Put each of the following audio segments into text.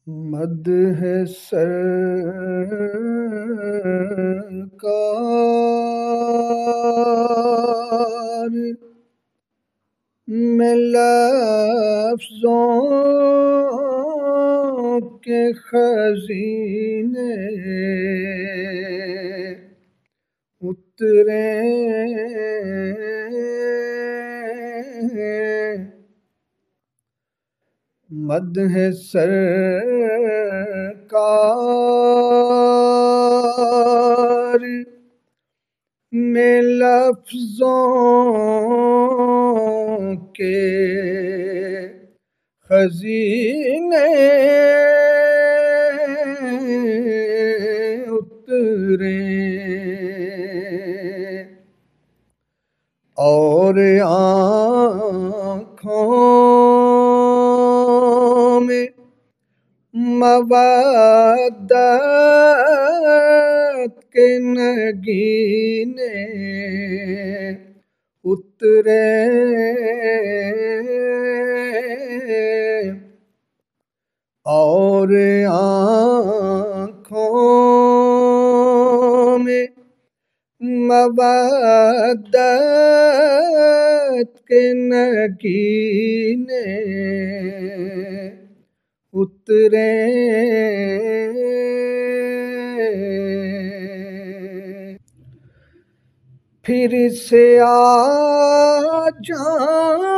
مد ہے سرکار میں لفظوں کے خزینے اترے مد ہے سرکار میں لفظوں کے خزینے اترے اور آنکھوں میں مودت کے نگینے اترے اور آنکھوں میں مودت کے نگینے اترے پھر سے آ جائیں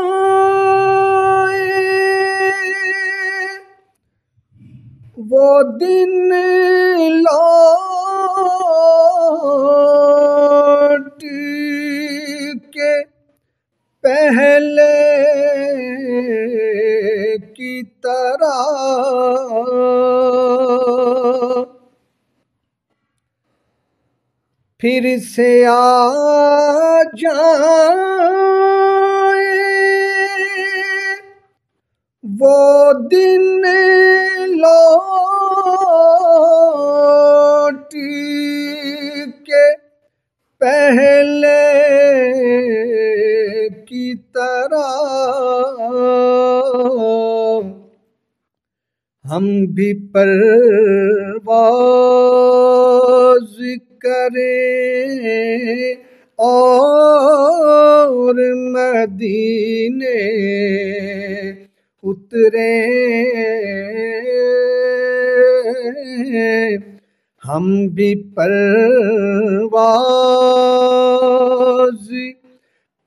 وہ دن لوٹ کے پہلے کی طرح پھر سے آ جائیں وہ دن لوٹ کے پہلے کی طرح ہم بھی پرواز کریں اور مدینے اترے ہم بھی پرواز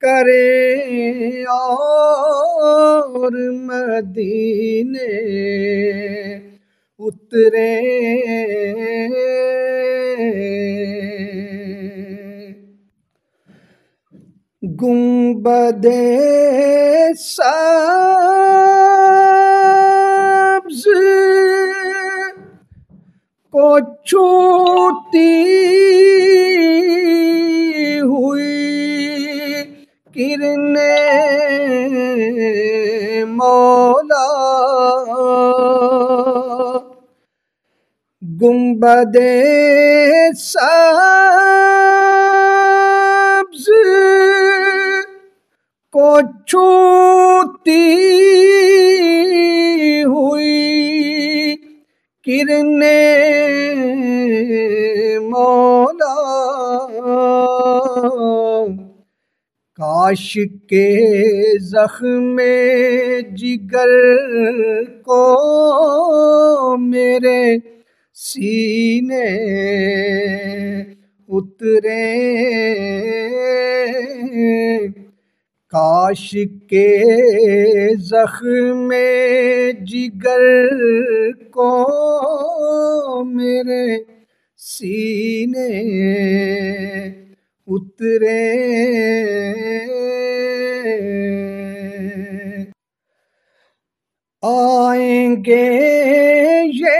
کریں اور مدینے اترے گنبد سبز کو چھوتی ہوئی کرنیں مولا گنبد سبز کو چھوتی ہوئی کرنیں مولا کاش کے زخم جگر کو میرے سینے اترے کاش کے زخم جگر کو میرے سینے اترے آئیں گے یہ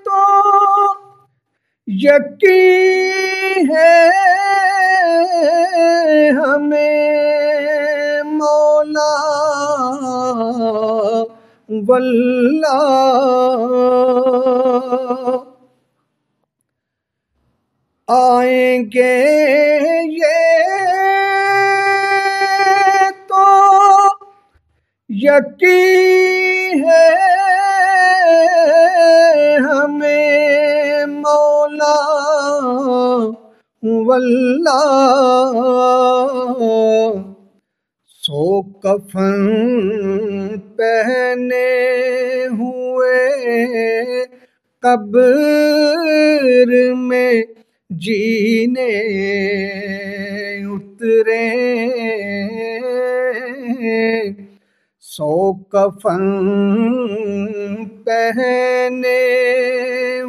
تو یقین ہے ہمیں مولا واللہ آئیں گے یہ تو یقین ہے ہمیں مولا واللہ، سو کفن پہنے ہوئے قبر میں جینے اترے، سو کفن پہنے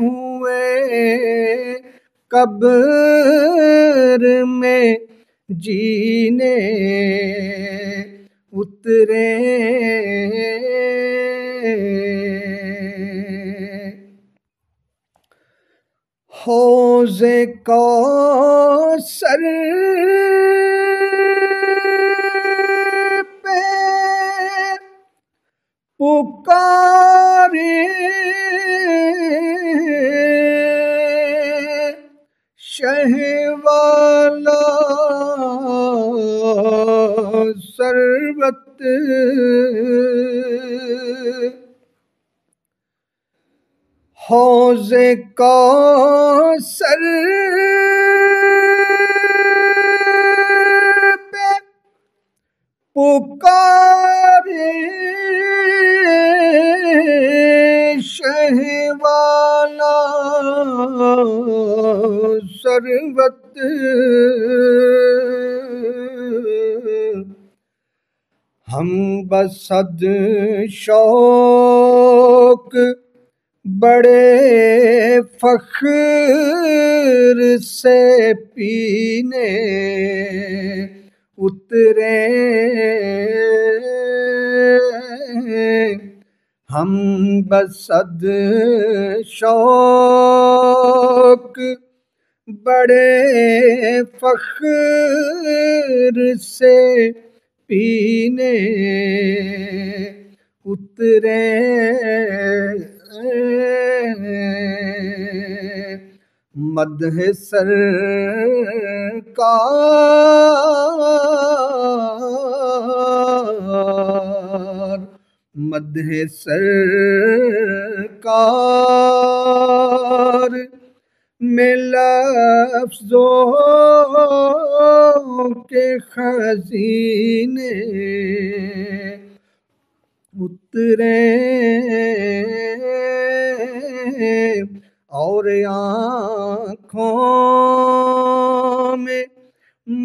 ہوئے قبر میں جینے اترے، حوض کوثر پہ پکارے شہ والا سربت، حوض کوثر پہ پکارے شہ والا سربت، ہم بصد شوق بڑے فخر سے پینے اترے، ہم بصد شوق بڑے فخر سے پینے اترے، مدح سرکار، مدح سرکار میں لفظوں کے خزینے اترے، اور آنکھوں میں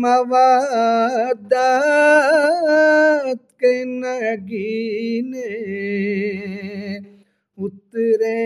مودت کے نگینے اترے،